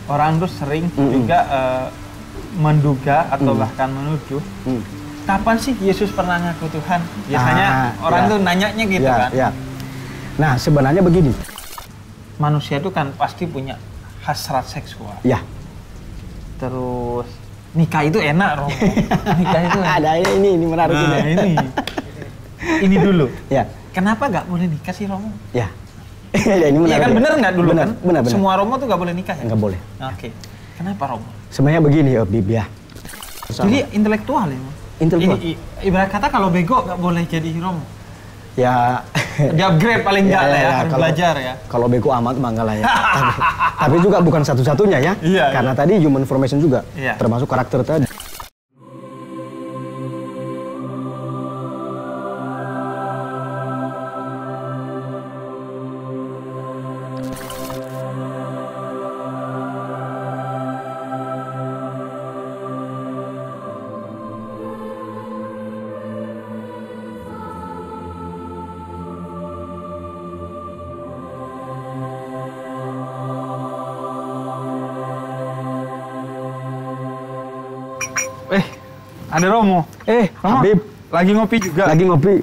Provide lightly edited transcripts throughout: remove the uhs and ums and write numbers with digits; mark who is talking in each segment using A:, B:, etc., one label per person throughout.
A: Orang tuh sering juga menduga atau bahkan menuduh, kapan sih Yesus pernah ngaku Tuhan? Biasanya orang tuh nanyanya gitu kan.
B: Ya. Nah, sebenarnya begini.
A: Manusia itu kan pasti punya hasrat seksual.
B: Ya.
A: Terus nikah itu enak, Romo. Nikah itu
B: ada ini menarik ini.
A: Ini dulu.
B: Ya.
A: Kenapa nggak boleh nikah sih, Romo?
B: Ya. Ya, ini menarik.
A: Iya kan bener nggak dulu
B: bener,
A: kan?
B: Bener.
A: Semua Romo tuh nggak boleh nikah ya?
B: Nggak boleh.
A: Oke. Kenapa Romo?
B: Sebenarnya begini, Bib ya.
A: Jadi intelektual ya?
B: Intelektual.
A: Ibarat kata kalau bego nggak boleh jadi Romo.
B: Ya.
A: Di upgrade paling nggak lah ya, harus belajar ya.
B: Kalau bego amat mah enggak lah ya. tapi juga bukan satu-satunya ya.
A: Iya,
B: karena tadi human formation juga,
A: iya.
B: termasuk karakter tadi.
A: Ada Romo. Romo,
B: Habib.
A: Lagi ngopi juga.
B: Lagi ngopi.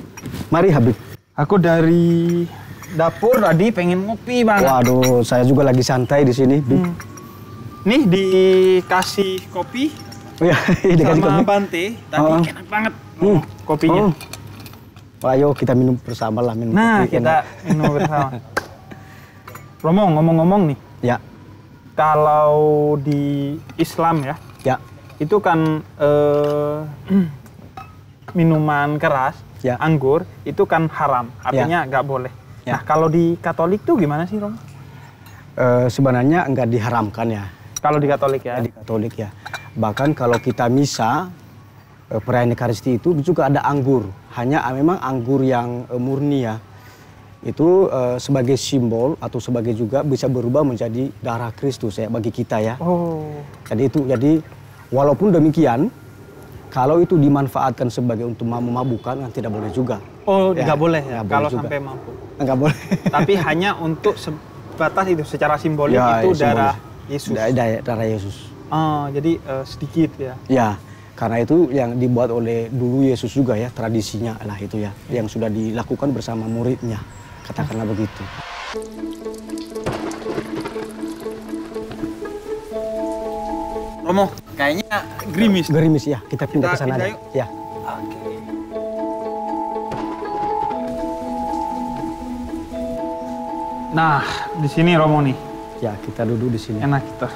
B: Mari Habib.
A: Aku dari dapur tadi pengen ngopi banget.
B: Waduh, saya juga lagi santai di sini.
A: Nih dikasih kopi.
B: Oh ya, dikasih
A: sama
B: kopi.
A: Bante. Tadi enak banget kopinya.
B: Ayo kita minum bersama lah.
A: Nah,
B: kopi
A: kita minum bersama. Romo, ngomong-ngomong nih.
B: Ya.
A: Kalau di Islam ya.
B: Ya.
A: Itu kan minuman keras, anggur, itu kan haram, artinya nggak boleh.
B: Ya.
A: Nah, kalau di Katolik tuh gimana sih, Romo?
B: Sebenarnya nggak diharamkan ya.
A: Kalau di Katolik ya?
B: Di Katolik ya. Bahkan kalau kita misa, perayaan Ekaristi itu juga ada anggur. Hanya memang anggur yang murni ya. Itu sebagai simbol atau sebagai juga bisa berubah menjadi darah Kristus ya bagi kita ya. Jadi walaupun demikian, kalau itu dimanfaatkan sebagai untuk memabukkan, kan tidak boleh juga.
A: Oh, nggak boleh ya? Kalau
B: juga.
A: Sampai mabuk?
B: Nggak boleh.
A: Tapi hanya untuk sebatas itu, secara simbolik
B: ya,
A: itu
B: simbolis.
A: Darah Yesus?
B: Darah Yesus.
A: Oh, jadi sedikit ya?
B: Ya, karena itu yang dibuat oleh dulu Yesus juga ya, tradisinya lah itu ya. Yang sudah dilakukan bersama muridnya, katakanlah begitu.
A: Romo, kayaknya gerimis.
B: Gerimis ya, kita pindah ke sana deh. Ya.
A: Oke. Nah, di sini Romo nih.
B: Ya, kita duduk di sini.
A: Enak kita.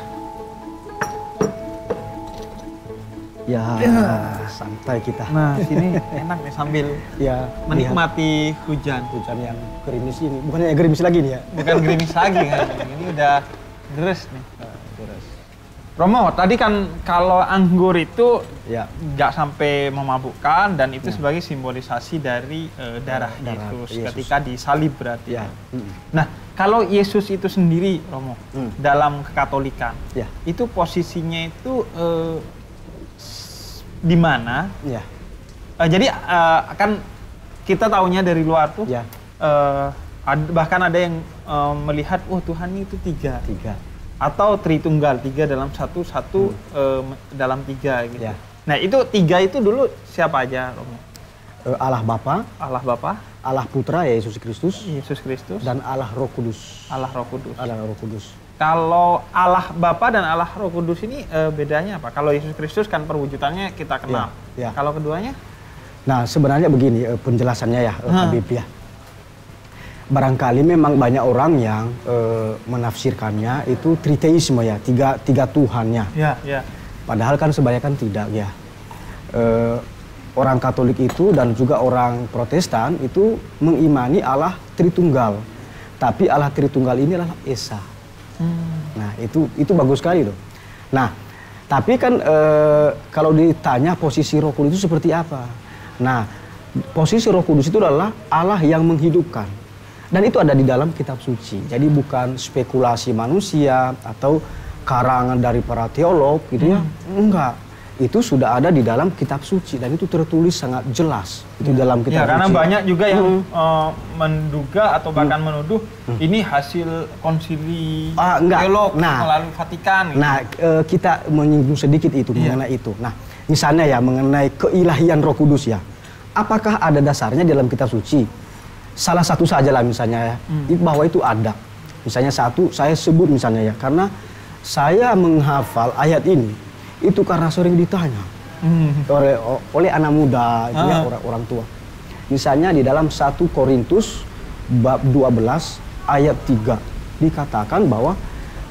B: Ya, santai kita.
A: Nah, sini enak nih sambil menikmati hujan.
B: Hujan yang gerimis ini. Bukannya gerimis lagi nih ya?
A: Bukan gerimis lagi kan. Ini udah deres nih.
B: Deres.
A: Romo, tadi kan kalau anggur itu nggak sampai memabukkan dan itu sebagai simbolisasi dari darah Yesus ketika disalib berarti.
B: Ya.
A: Nah, kalau Yesus itu sendiri, Romo, dalam kekatolikan, itu posisinya itu di mana?
B: Ya.
A: Jadi kan kita taunya dari luar tuh, bahkan ada yang melihat, Tuhan itu tiga. Atau Tritunggal, tiga dalam satu dalam tiga gitu. Ya. Nah itu tiga itu dulu siapa aja, Romo?
B: Allah Bapa, Allah Putra ya Yesus Kristus, dan Allah Roh Kudus. Allah Roh Kudus.
A: Kalau Allah Bapa dan Allah Roh Kudus ini bedanya apa? Kalau Yesus Kristus kan perwujudannya kita kenal. Ya. Kalau keduanya?
B: Nah sebenarnya begini penjelasannya ya, Habib ya. Barangkali memang banyak orang yang menafsirkannya itu triteisme ya, tiga Tuhannya.
A: Ya.
B: Padahal kan sebanyak tidak ya. Orang Katolik itu dan juga orang Protestan itu mengimani Allah Tritunggal. Tapi Allah Tritunggal ini adalah Esa. Nah itu bagus sekali loh. Nah tapi kan kalau ditanya posisi Roh Kudus itu seperti apa? Nah posisi Roh Kudus itu adalah Allah yang menghidupkan. Dan itu ada di dalam kitab suci. Jadi bukan spekulasi manusia atau karangan dari para teolog gitu ya. Enggak. itu sudah ada di dalam kitab suci dan itu tertulis sangat jelas itu dalam kitab suci.
A: Karena banyak juga yang menduga atau bahkan menuduh ini hasil konsili teolog melalui Vatikan. Gitu.
B: Nah, kita menyinggung sedikit itu mengenai itu. Nah, misalnya ya mengenai keilahian Roh Kudus ya. Apakah ada dasarnya dalam kitab suci? Salah satu saja lah misalnya ya, bahwa itu ada. Misalnya satu, saya sebut misalnya ya, karena saya menghafal ayat ini itu karena sering ditanya oleh anak muda, itu ya, orang tua. Misalnya di dalam 1 Korintus bab 12 ayat 3 dikatakan bahwa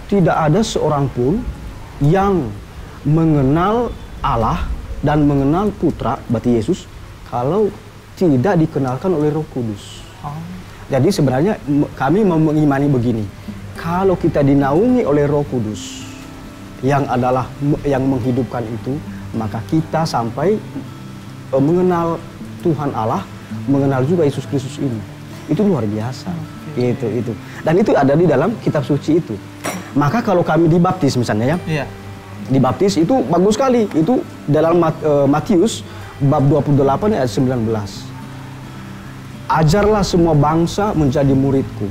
B: tidak ada seorang pun yang mengenal Allah dan mengenal Putra, berarti Yesus, kalau tidak dikenalkan oleh Roh Kudus. Jadi sebenarnya kami mengimani begini, kalau kita dinaungi oleh Roh Kudus yang adalah yang menghidupkan itu, maka kita sampai mengenal Tuhan Allah, mengenal juga Yesus Kristus ini. Itu luar biasa. Itu. Dan itu ada di dalam kitab suci itu. Maka kalau kami dibaptis misalnya ya. Dibaptis itu bagus sekali. Itu dalam Matius bab 28 ayat 19. Ajarlah semua bangsa menjadi muridku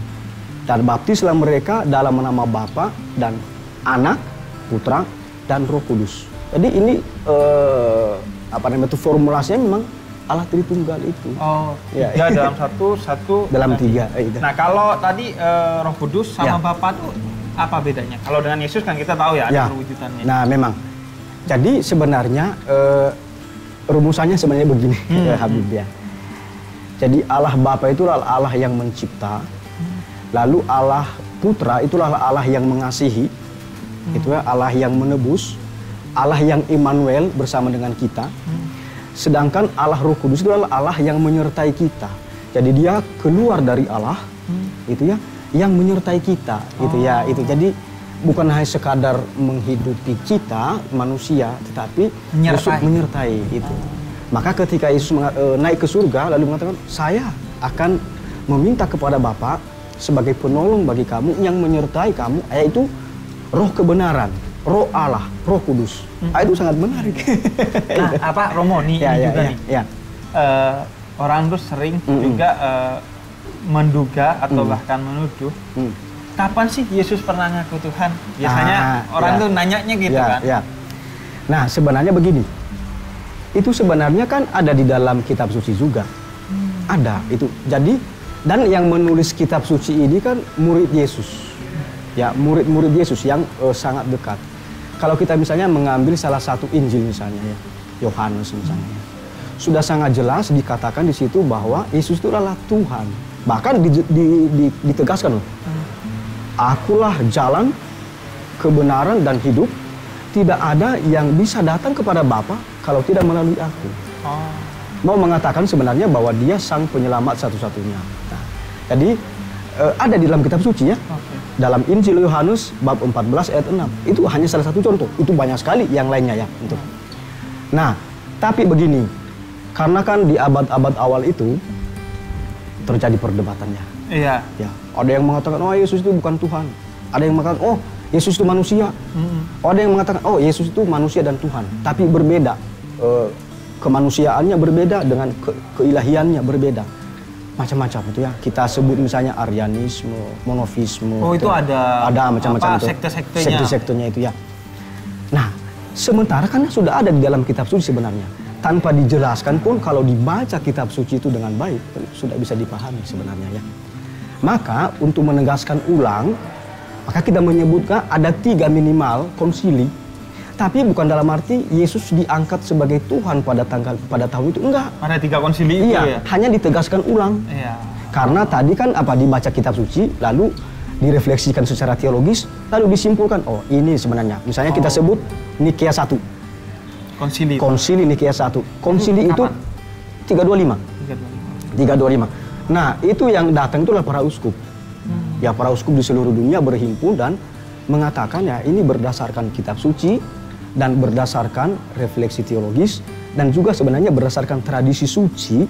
B: dan baptislah mereka dalam nama Bapa dan Anak, Putra dan Roh Kudus. Jadi ini formulasinya memang Allah Tritunggal itu.
A: Tiga dalam satu
B: dalam tiga.
A: Nah kalau tadi Roh Kudus sama Bapa itu apa bedanya? Kalau dengan Yesus kan kita tahu ya ada perwujudannya.
B: Nah memang. Jadi sebenarnya rumusannya sebenarnya begini, Habib ya. Jadi Allah Bapa itulah Allah yang mencipta, lalu Allah Putra itulah Allah yang mengasihi. Itu ya, Allah yang menebus, Allah yang Immanuel bersama dengan kita. Sedangkan Allah Roh Kudus itu adalah Allah yang menyertai kita. Jadi dia keluar dari Allah, itu ya, yang menyertai kita, itu ya, itu. Jadi bukan hanya sekadar menghidupi kita manusia, tetapi menyertai itu. Maka ketika Yesus naik ke surga lalu mengatakan, saya akan meminta kepada Bapa sebagai penolong bagi kamu yang menyertai kamu, yaitu Roh kebenaran, Roh Allah, Roh Kudus. Itu sangat menarik.
A: Nah, Romoni ini juga nih. Orang tuh sering juga menduga atau bahkan menuduh. Kapan sih Yesus pernah ngaku Tuhan? Biasanya orang tuh nanyanya gitu kan.
B: Nah, sebenarnya begini. Itu sebenarnya kan ada di dalam kitab suci juga. Ada itu. Jadi dan yang menulis kitab suci ini kan murid Yesus. Ya, murid-murid Yesus yang sangat dekat. Kalau kita misalnya mengambil salah satu Injil misalnya ya, Yohanes misalnya. Sudah sangat jelas dikatakan di situ bahwa Yesus itu adalah Tuhan. Bahkan ditegaskan loh. Akulah jalan, kebenaran dan hidup. Tidak ada yang bisa datang kepada Bapa kalau tidak melalui aku. Mau mengatakan sebenarnya bahwa dia sang penyelamat satu-satunya. Nah, jadi ada di dalam kitab suci ya. Dalam Injil Yohanes bab 14 ayat 6. Itu hanya salah satu contoh. Itu banyak sekali yang lainnya ya. Untuk. Nah, tapi begini. Karena kan di abad-abad awal itu terjadi perdebatannya.
A: Iya.
B: Ya, ada yang mengatakan, oh Yesus itu bukan Tuhan. Ada yang mengatakan, oh Yesus itu manusia. Ada yang mengatakan, oh Yesus itu manusia dan Tuhan. Tapi berbeda. Kemanusiaannya berbeda dengan keilahiannya berbeda. Macam-macam itu ya. Kita sebut misalnya Arianisme, monofisme.
A: Oh itu ada
B: macam-macam itu. Sekte-sektenya itu ya. Nah, sementara kan sudah ada di dalam kitab suci sebenarnya. Tanpa dijelaskan pun kalau dibaca kitab suci itu dengan baik, sudah bisa dipahami sebenarnya ya. Maka untuk menegaskan ulang, maka kita menyebutkan ada 3 minimal konsili. Tapi bukan dalam arti Yesus diangkat sebagai Tuhan pada tahun itu, enggak.
A: Ada 3 konsili itu ya?
B: Hanya ditegaskan ulang.
A: Iya.
B: Karena tadi kan dibaca kitab suci, lalu direfleksikan secara teologis, lalu disimpulkan, oh ini sebenarnya. Misalnya kita sebut Nikea 1.
A: Konsili.
B: Konsili Nikea 1. Konsili itu 325. 325. Nah, itu yang datang itulah para uskup. Ya, para uskup di seluruh dunia berhimpun dan mengatakan ya ini berdasarkan kitab suci dan berdasarkan refleksi teologis dan juga sebenarnya berdasarkan tradisi suci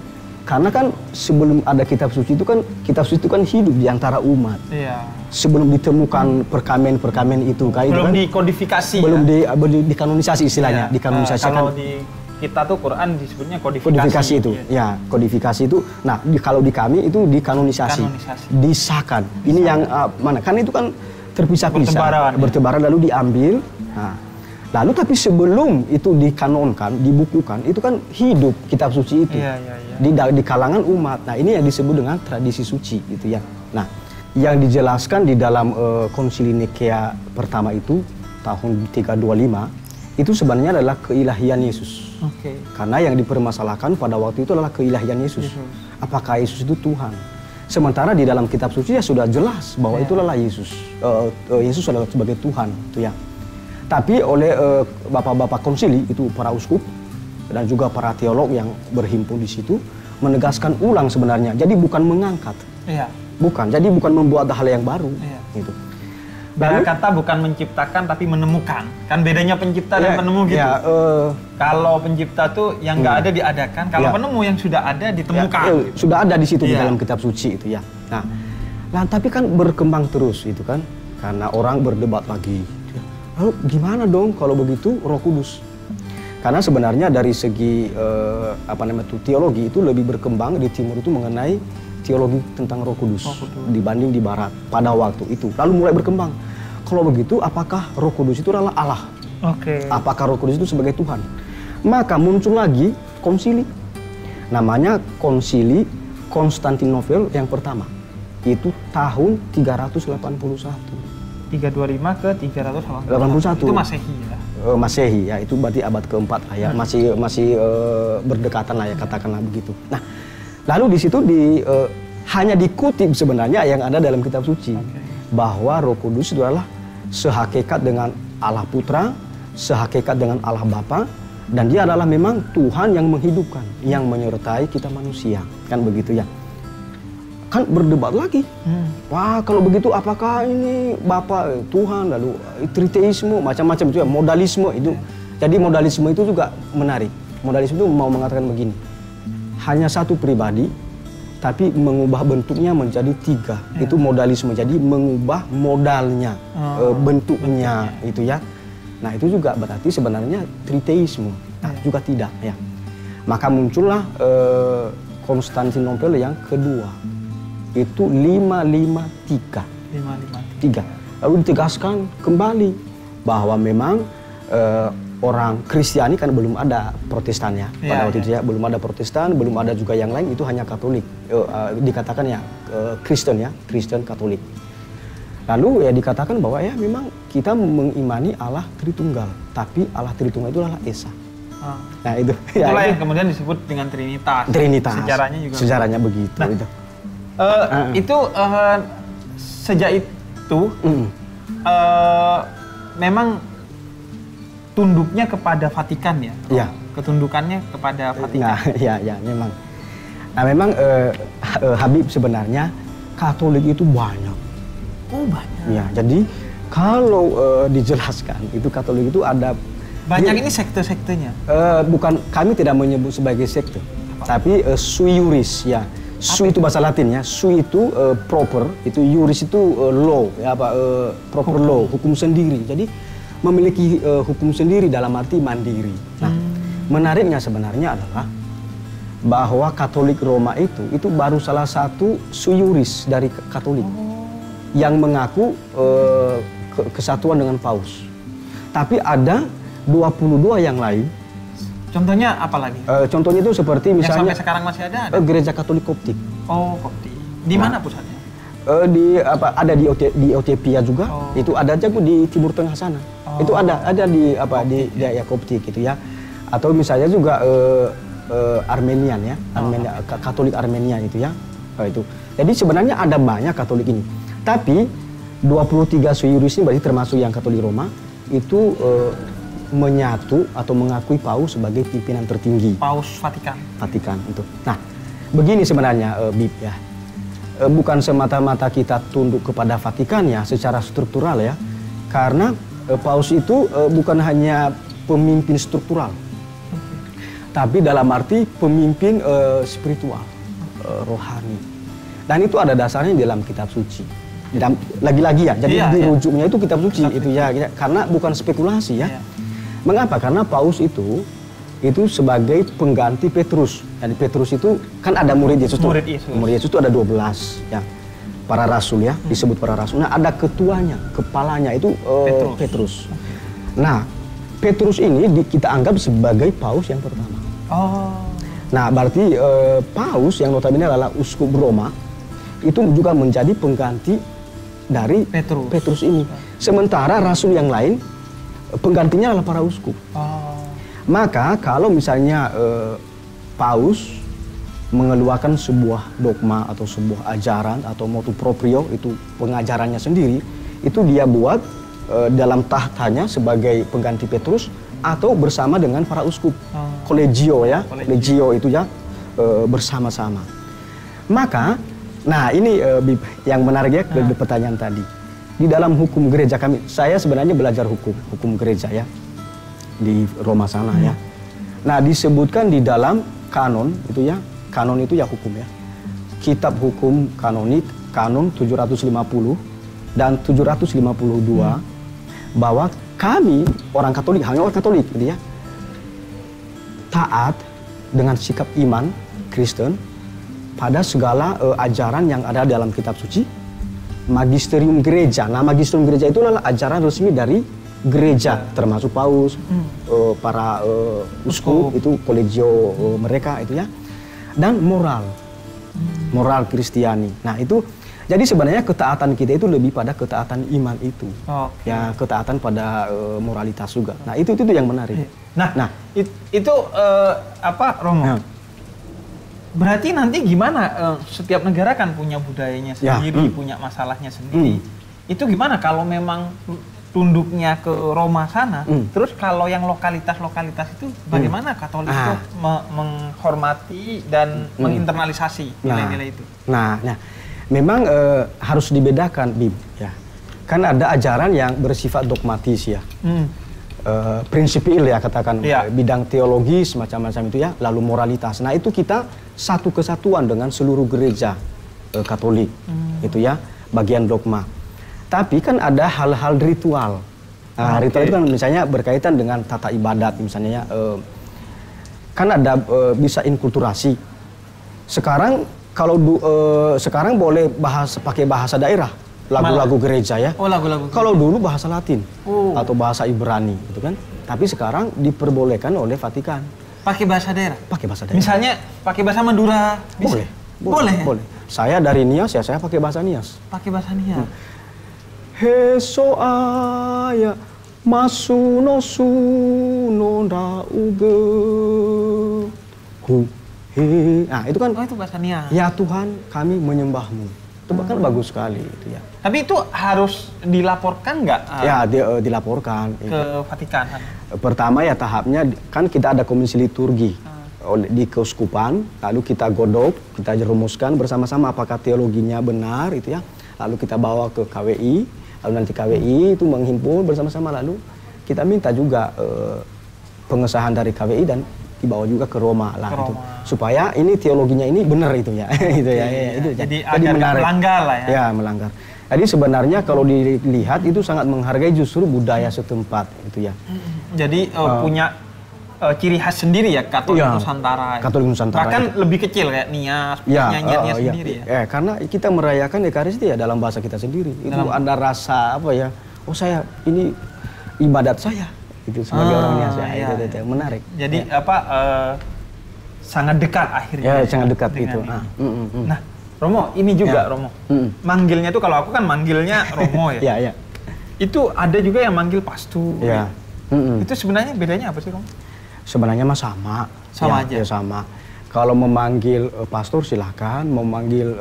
B: Karena kan sebelum ada kitab suci itu kan, kitab suci itu kan hidup di antara umat.
A: Iya.
B: Sebelum ditemukan perkamen-perkamen itu, kayak
A: belum
B: itu kan,
A: dikodifikasi.
B: belum
A: ya?
B: dikanonisasi istilahnya,
A: Iya.
B: dikanonisasi
A: Kalau
B: kan.
A: di kita tuh Quran disebutnya kodifikasi.
B: Kodifikasi itu, ya kodifikasi itu. Nah, kalau di kami itu dikanonisasi, disahkan. Ini yang mana? Kan itu kan terpisah-pisah, bertebaran lalu diambil. Nah, lalu tapi sebelum itu dikanonkan, dibukukan, itu kan hidup kitab suci itu.
A: Iya.
B: Di kalangan umat. Nah, ini yang disebut dengan tradisi suci gitu ya. Nah, yang dijelaskan di dalam Konsili Nikea pertama itu tahun 325 itu sebenarnya adalah keilahian Yesus.
A: Oke.
B: Karena yang dipermasalahkan pada waktu itu adalah keilahian Yesus. Apakah Yesus itu Tuhan? Sementara di dalam kitab suci ya sudah jelas bahwa itu adalah Yesus. Yesus adalah sebagai Tuhan, itu ya. Tapi oleh bapak-bapak konsili itu para uskup dan juga para teolog yang berhimpun di situ menegaskan ulang sebenarnya. Jadi bukan mengangkat.
A: Iya.
B: Bukan. Jadi bukan membuat hal yang baru.
A: Iya.
B: Gitu.
A: Lalu kata bukan menciptakan tapi menemukan. Kan bedanya pencipta dan penemu gitu.
B: Ya,
A: kalau pencipta tuh yang nggak ada diadakan, kalau penemu yang sudah ada ditemukan.
B: Gitu. Sudah ada di situ di dalam kitab suci itu ya. Nah, tapi kan berkembang terus itu kan karena orang berdebat lagi. Lalu gimana dong kalau begitu Roh Kudus? Karena sebenarnya dari segi teologi itu lebih berkembang di timur itu mengenai teologi tentang Roh Kudus dibanding di barat pada waktu itu. Lalu mulai berkembang. Kalau begitu apakah Roh Kudus itu adalah Allah?
A: Oke.
B: Apakah Roh Kudus itu sebagai Tuhan? Maka muncul lagi konsili. Namanya Konsili Konstantinopel yang pertama. Itu tahun 381.
A: 325 ke 381. Itu Masehi ya.
B: Masehi ya, itu berarti abad keempat lah ya. Masih berdekatan lah ya, katakanlah begitu. Nah, lalu di situ hanya dikutip sebenarnya yang ada dalam kitab suci bahwa Roh Kudus itu adalah sehakikat dengan Allah Putra, sehakikat dengan Allah Bapa, dan dia adalah memang Tuhan yang menghidupkan, yang menyertai kita manusia, kan begitu ya. Kan berdebat lagi. Wah, kalau begitu apakah ini Bapa Tuhan, lalu triteisme, macam-macam itu ya, modalisme itu. Jadi modalisme itu juga menarik. Modalisme itu mau mengatakan begini. Hanya satu pribadi, tapi mengubah bentuknya menjadi tiga. Itu modalisme. Jadi mengubah modalnya, bentuknya itu ya. Nah, itu juga berarti sebenarnya triteisme. Nah, juga tidak ya. Maka muncullah Konstantinopel yang kedua. Itu 553. 553. Lalu ditegaskan kembali bahwa memang orang Kristiani kan belum ada Protestan ya. Pada waktu itu ya belum ada Protestan, belum ada juga yang lain, itu hanya Katolik. Dikatakan ya Kristen ya, Kristen Katolik. Lalu ya dikatakan bahwa ya memang kita mengimani Allah Tritunggal, tapi Allah Tritunggal itu adalah Esa. Nah itu.
A: Itulah yang kemudian disebut dengan Trinitas.
B: Trinitas.
A: Sejarahnya juga.
B: Sejarahnya begitu.
A: Nah,
B: itu.
A: Sejak itu memang tunduknya kepada Vatikan ya?
B: Iya.
A: Ketundukannya kepada Vatikan.
B: Ya, memang. Nah, memang Habib sebenarnya Katolik itu banyak.
A: Oh, banyak.
B: Ya, jadi kalau dijelaskan itu Katolik itu ada
A: banyak ini sekte-sektenya.
B: Bukan, kami tidak menyebut sebagai sekte, tapi sui juris ya. Sui itu bahasa Latin ya. Sui itu proper, itu juris itu law ya proper law, hukum sendiri. Jadi memiliki hukum sendiri dalam arti mandiri. Nah, menariknya sebenarnya adalah bahwa Katolik Roma itu baru salah satu sui juris dari Katolik yang mengaku kesatuan dengan Paus. Tapi ada 22 yang lain.
A: Contohnya apa lagi?
B: Contohnya itu seperti misalnya
A: yang sampai sekarang masih ada?
B: Gereja Katolik Koptik.
A: Oh, Koptik. Di mana pusatnya?
B: Ada di Ethiopia juga. Itu ada juga di Timur Tengah sana. Itu ada di di daerah Koptik gitu ya. Atau misalnya juga Armenian ya, Katolik Armenia itu ya. Itu. Jadi sebenarnya ada banyak Katolik ini. Tapi 23 sui juris ini berarti termasuk yang Katolik Roma itu menyatu atau mengakui Paus sebagai pimpinan tertinggi.
A: Paus Vatikan.
B: Vatikan itu. Nah, begini sebenarnya Bib ya. Bukan semata-mata kita tunduk kepada Vatikan ya secara struktural ya. Karena Paus itu bukan hanya pemimpin struktural. Tapi dalam arti pemimpin spiritual. rohani. Dan itu ada dasarnya dalam kitab suci. Lagi-lagi ya, jadi dirujuknya itu kitab suci itu ya, karena bukan spekulasi ya. Mengapa? Karena Paus itu sebagai pengganti Petrus. Jadi Petrus itu kan ada murid Yesus. Murid Yesus itu ada 12 ya. Para rasul ya, disebut para rasul. Nah, ada ketuanya, kepalanya itu Petrus. Nah, Petrus ini kita anggap sebagai Paus yang pertama. Nah, berarti Paus yang notabene adalah uskup Roma itu juga menjadi pengganti dari Petrus ini. Sementara rasul yang lain penggantinya adalah para uskup. Maka kalau misalnya Paus mengeluarkan sebuah dogma atau sebuah ajaran atau motu proprio, itu pengajarannya sendiri, itu dia buat dalam tahtanya sebagai pengganti Petrus atau bersama dengan para uskup. Kolegio ya, kolegio itu ya bersama-sama. Maka, nah ini yang menarik ya pertanyaan tadi. Di dalam hukum gereja kami, saya sebenarnya belajar hukum gereja ya di Roma sana ya. Nah, disebutkan di dalam kanon itu ya hukum ya. Kitab hukum kanonik, kanon 750 dan 752 bahwa kami orang Katolik, hanya orang Katolik gitu ya, taat dengan sikap iman Kristen pada segala ajaran yang ada dalam kitab suci, magisterium gereja. Nah, magisterium gereja itu adalah ajaran resmi dari gereja, termasuk Paus, para uskup itu kolegio mereka itu ya, dan moral Kristiani. Nah, itu jadi sebenarnya ketaatan kita itu lebih pada ketaatan iman itu, ya ketaatan pada moralitas juga. Nah, itu yang menarik.
A: Nah, itu apa Romo? Nah. Berarti nanti gimana? Setiap negara kan punya budayanya sendiri, punya masalahnya sendiri. Itu gimana kalau memang tunduknya ke Roma sana? Terus kalau yang lokalitas-lokalitas itu bagaimana Katolik itu menghormati dan menginternalisasi nilai-nilai itu? Nah,
B: memang harus dibedakan, Bim. Ya, kan ada ajaran yang bersifat dogmatis ya. Prinsipil ya katakan, bidang teologi semacam-macam itu ya, lalu moralitas. Nah, itu kita satu kesatuan dengan seluruh gereja Katolik itu ya, bagian dogma. Tapi kan ada hal-hal ritual. Nah, ritual itu kan misalnya berkaitan dengan tata ibadat misalnya ya, kan ada bisa inkulturasi. Sekarang kalau sekarang boleh pakai bahasa daerah, lagu-lagu gereja ya.
A: Lagu-lagu.
B: Kalau dulu bahasa Latin atau bahasa Ibrani, gitu kan. Tapi sekarang diperbolehkan oleh Vatikan.
A: Pakai bahasa daerah.
B: Pakai bahasa daerah.
A: Misalnya pakai bahasa Madura. Bisa? Boleh.
B: Saya dari Nias ya, saya pakai bahasa Nias.
A: Pakai bahasa Nias.
B: Heso aya masuno suno da uge. Nah, itu kan
A: itu bahasa Nias.
B: Ya Tuhan, kami menyembahmu. Itu bahkan bagus sekali itu ya.
A: Tapi itu harus dilaporkan nggak?
B: Ya, dilaporkan
A: ke Vatikan.
B: Pertama ya tahapnya kan kita ada komisi liturgi di keuskupan, lalu kita godok, kita rumuskan bersama-sama apakah teologinya benar itu ya. Lalu kita bawa ke KWI, lalu nanti KWI itu menghimpun bersama-sama, lalu kita minta juga pengesahan dari KWI dan dibawa juga ke Roma lah itu, supaya ini teologinya ini benar itu ya. Itu ya.
A: Jadi agar melanggar lah ya.
B: Ya, melanggar. Jadi sebenarnya kalau dilihat itu sangat menghargai justru budaya setempat itu ya.
A: Jadi punya ciri khas sendiri ya Katolik Nusantara.
B: Katolik Nusantara.
A: Bahkan lebih kecil kayak Nias, nyanyiannya sendiri ya.
B: Karena kita merayakan Ekaristi ya dalam bahasa kita sendiri. Itu ada rasa apa ya? Oh, saya ini ibadat saya. Itu sebagai orang Nias ya. Itu menarik.
A: Jadi sangat dekat akhirnya.
B: Ya, sangat dekat itu.
A: Nah, Romo, ini juga Romo. Manggilnya tuh kalau aku kan manggilnya Romo ya. Iya. Itu ada juga yang manggil pastor.
B: Iya.
A: Itu sebenarnya bedanya apa sih, Romo?
B: Sebenarnya mah sama.
A: Sama aja.
B: Ya, sama. Kalau memanggil pastor silakan, memanggil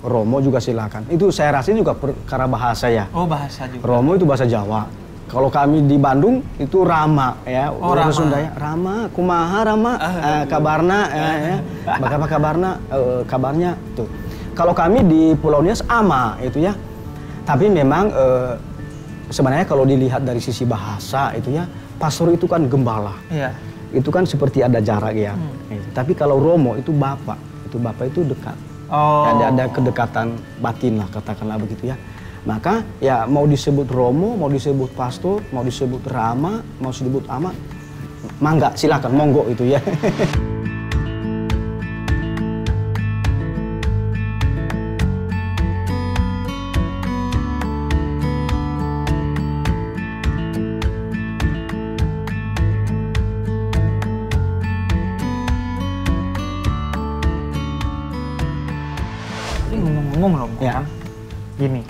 B: Romo juga silakan. Itu saya rasa juga karena bahasa ya.
A: Oh, bahasa juga.
B: Romo itu bahasa Jawa. Kalau kami di Bandung itu Rama ya, orang Sunda ya. Rama, kumaha Rama, kabarna ya. Bagaimana kabarna, kabarnya tuh. Kalau kami di Pulau Nias Ama itu ya. Tapi memang sebenarnya kalau dilihat dari sisi bahasa itu ya, pastor itu kan gembala. Iya. Itu kan seperti ada jarak ya. Tapi kalau Romo itu bapak, itu itu Bapak itu dekat.
A: Oh.
B: Ada kedekatan batin lah, katakanlah begitu ya. Maka ya mau disebut Romo, mau disebut pastor, mau disebut Rama, mau disebut Ama, mangga silakan, monggo itu ya.
A: Ngomong-ngomong loh,
B: ya.
A: kan gini,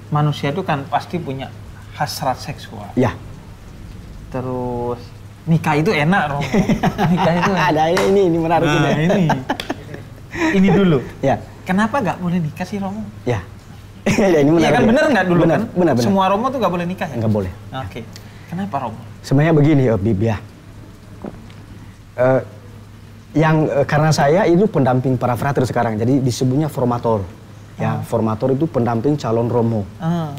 A: manusia itu kan pasti punya hasrat seksual.
B: Ya.
A: Terus nikah itu enak, Romo. Nikah itu enak.
B: Ada ini menarik
A: ini. Ini dulu.
B: Ya.
A: Kenapa nggak boleh nikah sih, Romo?
B: Ya. Ya, ini menarik.
A: Iya kan, bener nggak dulu
B: bener,
A: kan?
B: Benar.
A: Semua Romo tuh nggak boleh nikah ya?
B: Nggak boleh.
A: Oke. Kenapa, Romo?
B: Sebenarnya begini, Bib ya. Karena saya itu pendamping para frater sekarang, jadi disebutnya formator. Ya, formator itu pendamping calon Romo. Nah,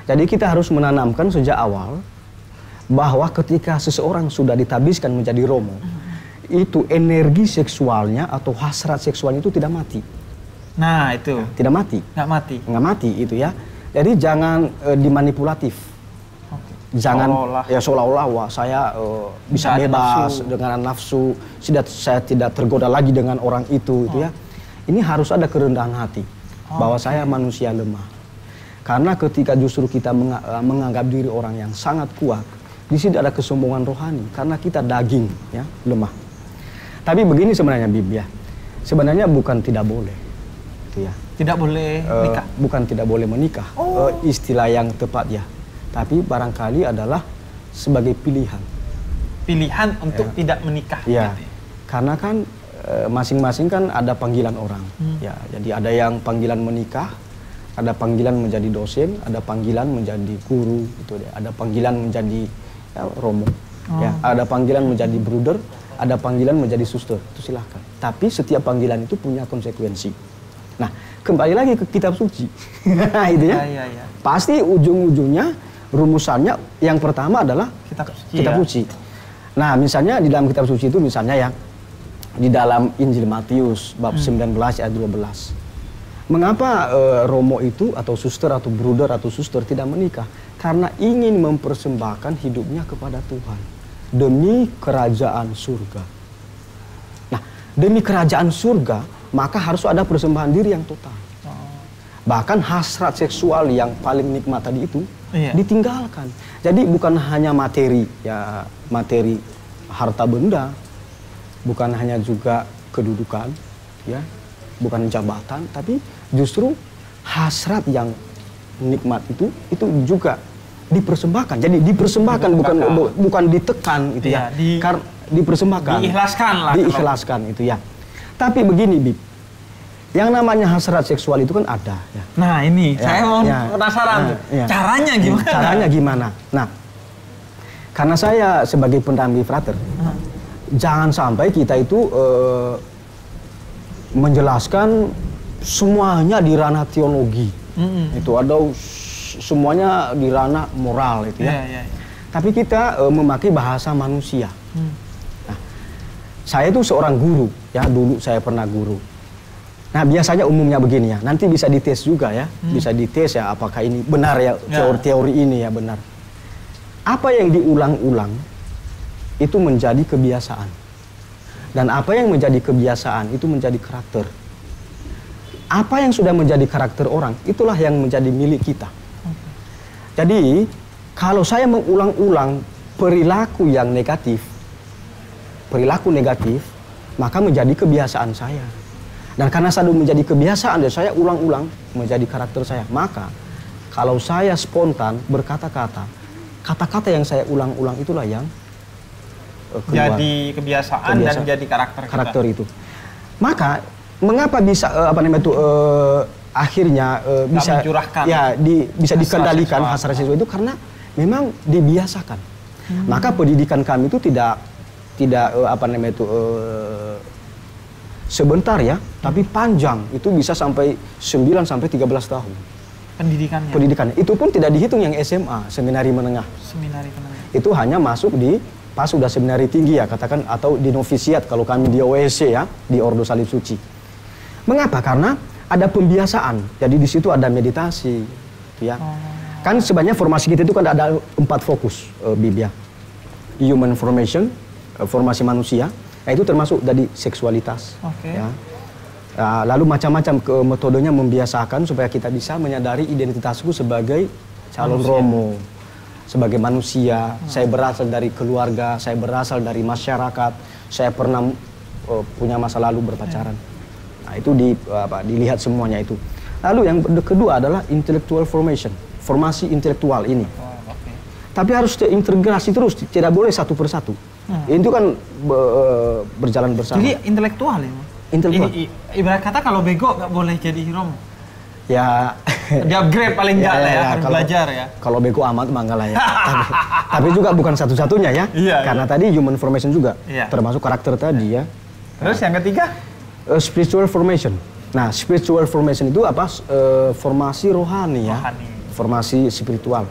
B: jadi kita harus menanamkan sejak awal bahwa ketika seseorang sudah ditabiskan menjadi Romo, itu energi seksualnya atau hasrat seksualnya itu tidak mati.
A: Nah, itu.
B: Tidak mati.
A: Nggak mati.
B: Nggak mati itu ya. Jadi jangan dimanipulatif. Jangan seolah-olah wah saya bisa bebas dengan nafsu, saya tidak tergoda lagi dengan orang itu ya. Ini harus ada kerendahan hati bahwa saya manusia lemah. Karena ketika justru kita menganggap diri orang yang sangat kuat, di sini ada kesombongan rohani karena kita daging ya, lemah. Tapi begini sebenarnya Bib ya. Sebenarnya bukan tidak boleh. Itu ya.
A: Tidak boleh nikah.
B: Bukan tidak boleh menikah. Istilah yang tepat ya. Tapi barangkali adalah sebagai pilihan.
A: Pilihan untuk tidak menikah.
B: Ya,
A: gitu.
B: Karena kan masing-masing kan ada panggilan orang. Ya, jadi ada yang panggilan menikah, ada panggilan menjadi dosen, ada panggilan menjadi guru, gitu deh. Ada panggilan menjadi Romo, ya, ada panggilan menjadi bruder, ada panggilan menjadi suster. Itu silahkan. Tapi setiap panggilan itu punya konsekuensi. Nah, kembali lagi ke kitab suci, itu ya. Pasti ujung-ujungnya rumusannya yang pertama adalah kitab suci. Nah, misalnya di dalam kitab suci itu misalnya ya di dalam Injil Matius bab 19 ayat 12. Mengapa Romo itu atau suster atau bruder atau suster tidak menikah? Karena ingin mempersembahkan hidupnya kepada Tuhan demi kerajaan surga. Nah, demi kerajaan surga maka harus ada persembahan diri yang total. Bahkan hasrat seksual yang paling nikmat tadi itu ditinggalkan. Jadi bukan hanya materi, ya materi harta benda, bukan hanya juga kedudukan, ya, bukan jabatan, tapi justru hasrat yang nikmat itu juga dipersembahkan. Jadi dipersembahkan bukan ditekan itu ya. Dipersembahkan.
A: Diikhlaskan lah.
B: Diikhlaskan itu ya. Tapi begini Bib, yang namanya hasrat seksual itu kan ada. Ya.
A: Nah ini, saya mau penasaran. Caranya gimana?
B: Caranya gimana? Nah, karena saya sebagai pendamping frater, jangan sampai kita itu menjelaskan semuanya di ranah teologi. Itu ada semuanya di ranah moral itu ya. Tapi kita memakai bahasa manusia. Nah, saya itu seorang guru, ya dulu saya pernah guru. Nah biasanya umumnya begini ya, nanti bisa dites juga ya, bisa dites ya apakah ini benar ya, teori ini ya benar. Apa yang diulang-ulang itu menjadi kebiasaan. Dan apa yang menjadi kebiasaan itu menjadi karakter. Apa yang sudah menjadi karakter orang, itulah yang menjadi milik kita. Jadi kalau saya mengulang-ulang perilaku yang negatif, maka menjadi kebiasaan saya. Dan karena sudah menjadi kebiasaan dan saya ulang-ulang menjadi karakter saya, maka kalau saya spontan berkata-kata, kata-kata yang saya ulang-ulang itulah yang keluar. Jadi kebiasaan dan jadi karakter itu. Maka mengapa bisa akhirnya bisa bisa dikendalikan hasrat seksual itu karena memang dibiasakan. Maka pendidikan kami itu tidak sebentar ya, tapi panjang, itu bisa sampai 9 sampai 13 tahun. Pendidikannya. Itu pun tidak dihitung yang SMA, seminari menengah. Itu hanya masuk di pas udah seminari tinggi ya katakan, atau di novisiat kalau kami di OSC ya, di Ordo Salib Suci. Mengapa? Karena ada pembiasaan. Jadi di situ ada meditasi, ya. Kan sebenarnya formasi kita itu kan ada 4 fokus, Bib ya. Human formation, formasi manusia. Nah, itu termasuk dari seksualitas. Ya. Lalu macam-macam metodenya membiasakan supaya kita bisa menyadari identitasku sebagai calon romo, sebagai manusia. Saya berasal dari keluarga, saya berasal dari masyarakat, saya pernah punya masa lalu berpacaran. Nah, itu dilihat semuanya itu. Lalu yang kedua adalah intellectual formation, formasi intelektual ini. Tapi harus terintegrasi terus, tidak boleh satu persatu. Itu kan berjalan bersama.
A: Jadi intelektual ya?
B: Intelektual.
A: Ibarat kata kalau bego nggak boleh jadi romo.
B: Ya.
A: Di upgrade paling enggak lah ya, harus belajar ya.
B: Kalau bego amat mah enggak lah ya. tapi juga bukan satu-satunya ya. Karena tadi human formation juga termasuk karakter tadi ya.
A: Terus yang ketiga?
B: Spiritual formation. Nah, spiritual formation itu apa? Formasi rohani ya. Formasi spiritual.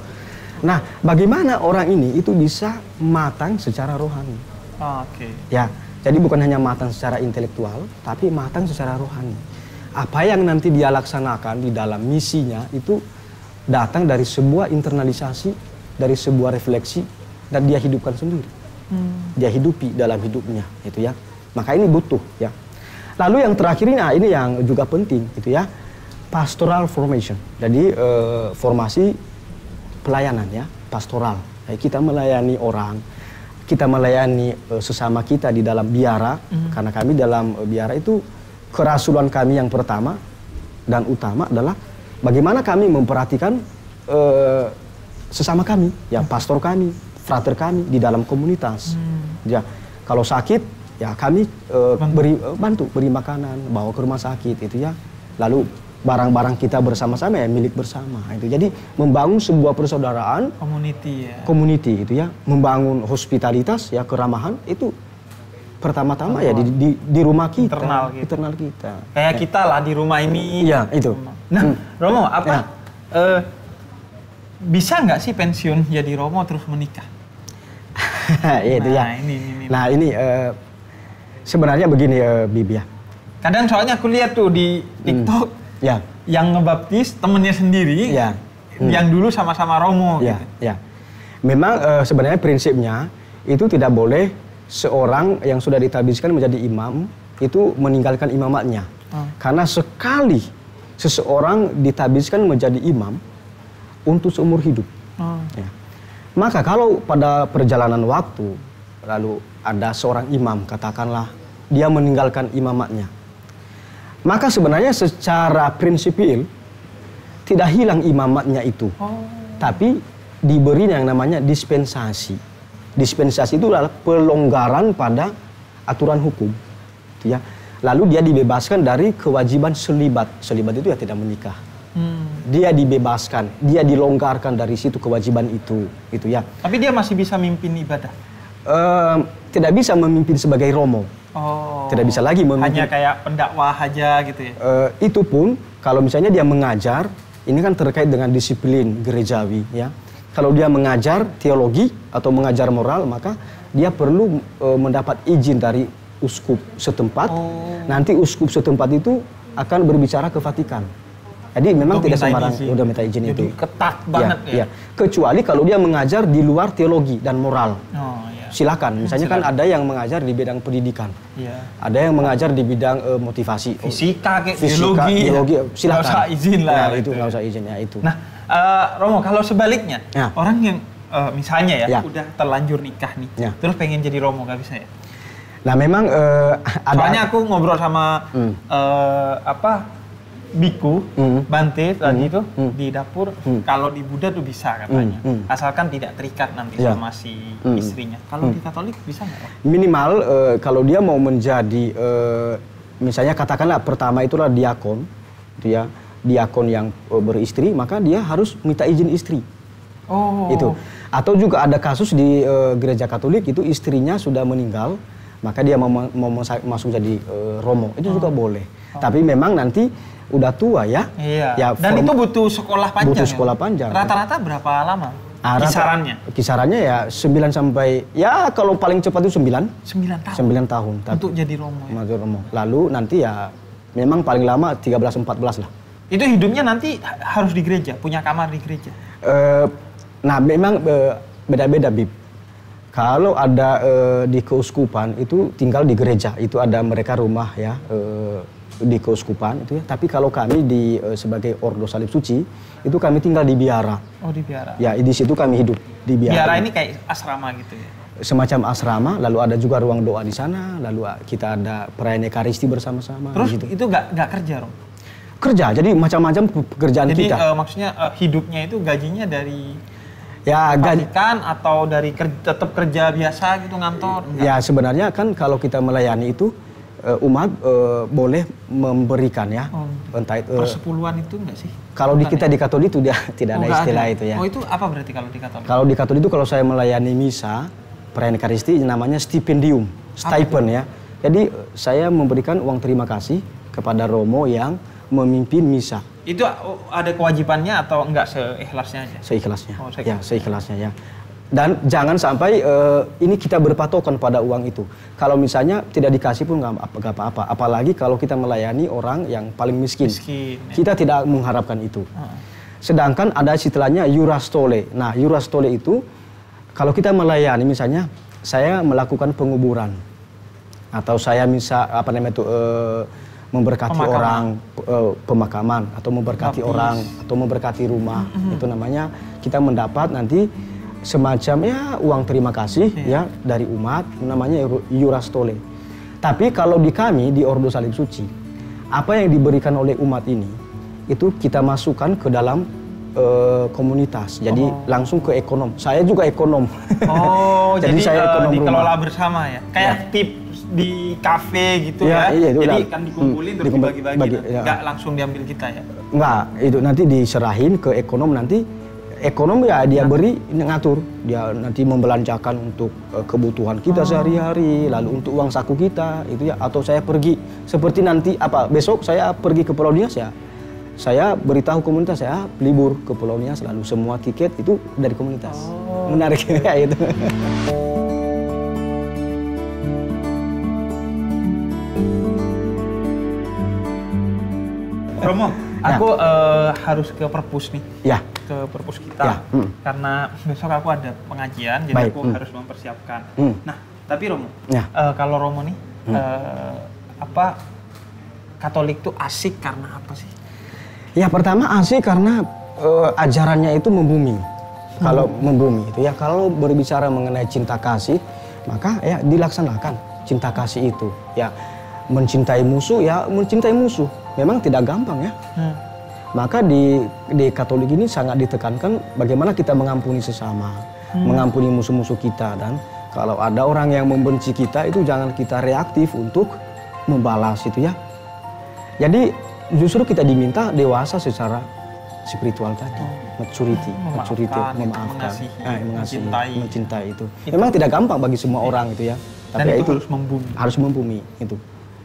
B: Nah, bagaimana orang ini itu bisa matang secara rohani? Ya, jadi bukan hanya matang secara intelektual, tapi matang secara rohani. Apa yang nanti dia laksanakan di dalam misinya itu datang dari sebuah internalisasi, dari sebuah refleksi, dan dia hidupkan sendiri. Dia hidupi dalam hidupnya, itu ya. Maka ini butuh ya. Lalu yang terakhir ini yang juga penting, itu ya, pastoral formation. Jadi formasi pelayanan ya, pastoral. Kita melayani orang, kita melayani sesama kita di dalam biara, karena kami dalam biara itu kerasulan kami yang pertama dan utama adalah bagaimana kami memperhatikan sesama kami, ya pastor kami, frater kami di dalam komunitas. Ya, kalau sakit, ya kami bantu beri makanan, bawa ke rumah sakit itu ya. Lalu barang-barang kita bersama-sama ya milik bersama itu. Jadi membangun sebuah persaudaraan, community itu ya, membangun hospitalitas ya, keramahan itu pertama-tama ya di rumah kita, internal kita.
A: Kayak kita lah di rumah ini.
B: Iya, itu.
A: Nah, Romo, bisa nggak sih pensiun jadi Romo terus menikah?
B: Itu ya. Nah, ini sebenarnya begini Bib ya.
A: Kadang soalnya aku lihat tuh di TikTok yang ngebaptis temennya sendiri, yang dulu sama-sama Romo.
B: Gitu. Memang sebenarnya prinsipnya itu tidak boleh seorang yang sudah ditabiskan menjadi imam itu meninggalkan imamatnya. Karena sekali seseorang ditabiskan menjadi imam untuk seumur hidup. Ya. Maka kalau pada perjalanan waktu lalu ada seorang imam, katakanlah dia meninggalkan imamatnya, maka sebenarnya secara prinsipil tidak hilang imamatnya itu, tapi diberi yang namanya dispensasi. Dispensasi itu adalah pelonggaran pada aturan hukum, ya. Lalu dia dibebaskan dari kewajiban selibat. Selibat itu ya tidak menikah. Dia dibebaskan, dia dilonggarkan dari situ kewajiban itu ya.
A: Tapi dia masih bisa mimpin ibadah.
B: Tidak bisa memimpin sebagai romo. Tidak bisa lagi memimpin.
A: Hanya kayak pendakwah aja gitu ya.
B: Itu pun kalau misalnya dia mengajar, ini kan terkait dengan disiplin gerejawi ya. Kalau dia mengajar teologi atau mengajar moral, maka dia perlu mendapat izin dari uskup setempat. Nanti uskup setempat itu akan berbicara ke Vatikan. Jadi memang tidak sembarang udah minta izin itu.
A: Jadi ketat banget ya.
B: Kecuali kalau dia mengajar di luar teologi dan moral. Silakan. Misalnya kan ada yang mengajar di bidang pendidikan. Ada yang mengajar di bidang motivasi.
A: Fisika, biologi.
B: Silakan.
A: Nggak usah izin lah.
B: Itu nggak usah izin ya itu.
A: Nah, Romo, kalau sebaliknya, orang yang misalnya ya, udah terlanjur nikah nih, terus pengen jadi Romo, nggak bisa ya?
B: Nah, memang
A: soalnya aku ngobrol sama biku, Bante tadi itu di dapur, kalau di Buddha tuh bisa katanya, asalkan tidak terikat nanti sama si istrinya. Kalau di Katolik bisa nggak?
B: Minimal kalau dia mau menjadi, misalnya katakanlah pertama itulah diakon, itu ya. Diakon yang beristri, maka dia harus minta izin istri. Itu. Atau juga ada kasus di gereja Katolik itu istrinya sudah meninggal, maka dia mau masuk jadi romo. Itu juga boleh. Tapi memang nanti udah tua ya.
A: Iya. Ya, dan itu butuh sekolah panjang.
B: Butuh sekolah panjang.
A: Rata-rata berapa lama?
B: Kisarannya ya 9 sampai ya kalau paling cepat itu 9.
A: 9 tahun.
B: 9 tahun.
A: Untuk jadi romo. Ya?
B: Romo. Lalu nanti ya memang paling lama 13-14 lah.
A: Itu hidupnya nanti harus di gereja, punya kamar di gereja.
B: Nah memang beda-beda Bib. Kalau ada di keuskupan itu tinggal di gereja, itu ada mereka rumah ya di keuskupan itu ya. Tapi kalau kami sebagai Ordo Salib Suci itu kami tinggal di biara.
A: Oh di biara.
B: Ya di situ kami hidup di biara.
A: Biara ini kayak asrama gitu ya.
B: Semacam asrama, lalu ada juga ruang doa di sana, lalu kita ada perayaan Ekaristi bersama-sama.
A: Terus
B: gitu.
A: itu nggak kerja Rom?
B: Kerja, jadi macam-macam pekerjaan
A: jadi,
B: kita.
A: Jadi maksudnya hidupnya itu gajinya dari
B: ya
A: kan atau dari tetap kerja biasa gitu ngantor? Enggak?
B: Ya sebenarnya kan kalau kita melayani itu umat boleh memberikan ya.
A: Entah itu persepuluhan itu enggak sih?
B: Kalau kita di Katolik itu dia tidak ada istilah itu ya.
A: Oh itu apa berarti kalau di Katolik?
B: Kalau di Katolik itu kalau saya melayani misa perayaan Ekaristi namanya stipendium, stipend ya. Jadi saya memberikan uang terima kasih kepada romo yang memimpin misa.
A: Itu ada kewajibannya atau enggak seikhlasnya aja?
B: Seikhlasnya. Oh, ya, seikhlasnya ya. Dan jangan sampai ini kita berpatokan pada uang itu. Kalau misalnya tidak dikasih pun nggak apa-apa. Apalagi kalau kita melayani orang yang paling miskin. Kita tidak mengharapkan itu. Sedangkan ada istilahnya Eurastole. Nah, Eurastole itu kalau kita melayani misalnya saya melakukan penguburan atau saya memberkati orang pemakaman atau memberkati orang atau memberkati rumah itu namanya kita mendapat nanti semacam ya uang terima kasih ya dari umat namanya Eurastole. Tapi kalau di kami di Ordo Salib Suci apa yang diberikan oleh umat ini itu kita masukkan ke dalam komunitas. Jadi langsung ke ekonom. Saya juga ekonom.
A: Oh, jadi
B: saya ekonom
A: dikelola
B: rumah.
A: Bersama ya. Kayak tip di kafe gitu
B: ya.
A: Iya,
B: itu
A: jadi kan dikumpulin terus dibagi-bagi. Enggak langsung diambil kita ya.
B: Enggak, itu nanti diserahin ke ekonom nanti. Ekonom ya dia beri ngatur. Dia nanti membelanjakan untuk kebutuhan kita sehari-hari, lalu untuk uang saku kita itu ya atau saya pergi seperti nanti besok saya pergi ke Pulau Nias ya. Saya beritahu komunitas saya libur ke Pulau Nias lalu semua tiket itu dari komunitas. Menarik ya itu.
A: Romo, aku harus ke perpus nih.
B: Ya.
A: Ke perpus kita. Ya. Karena besok aku ada pengajian, jadi aku harus mempersiapkan. Nah, tapi Romo, kalau Romo nih, Katolik tuh asik karena apa sih?
B: Ya pertama asik karena ajarannya itu membumi. Kalau membumi itu ya kalau berbicara mengenai cinta kasih, maka ya dilaksanakan cinta kasih itu. Ya mencintai musuh ya mencintai musuh. Memang tidak gampang ya. Maka di Katolik ini sangat ditekankan bagaimana kita mengampuni sesama, mengampuni musuh-musuh kita dan kalau ada orang yang membenci kita itu jangan kita reaktif untuk membalas itu ya. Jadi justru kita diminta dewasa secara spiritual tadi, maturity, memaafkan, mengasihi, mencintai itu. Memang tidak gampang bagi semua orang itu ya. Tapi
A: dan
B: itu harus membumi itu.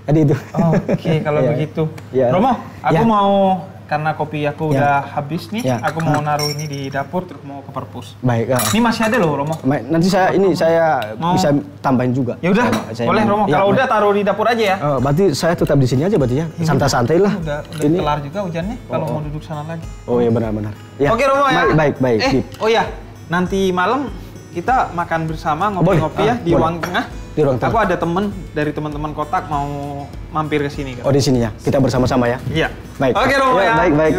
B: Jadi itu.
A: Oke, kalau begitu. Ya. Romo, aku mau karena kopi aku udah habis nih, aku mau naruh ini di dapur terus mau ke perpus.
B: Baik.
A: Ini masih ada loh, Romo.
B: Nanti saya bisa tambahin juga.
A: Ya udah, boleh Romo. Kalau udah taruh di dapur aja ya.
B: Berarti saya tetap di sini aja berarti ya. Santai-santai lah.
A: Udah ini kelar juga hujannya. Kalau mau duduk sana lagi.
B: Oh iya benar-benar. Ya.
A: Oke Romo ya.
B: Baik.
A: Oh ya, nanti malam kita makan bersama ngopi-ngopi ya di ruang tengah.
B: Di ruang tengah.
A: Aku ada dari teman-teman kotak mau mampir ke sini.
B: Oh di sini ya. Kita bersama-sama ya.
A: Iya.
B: Baik.
A: Oke Romo ya.
B: Baik.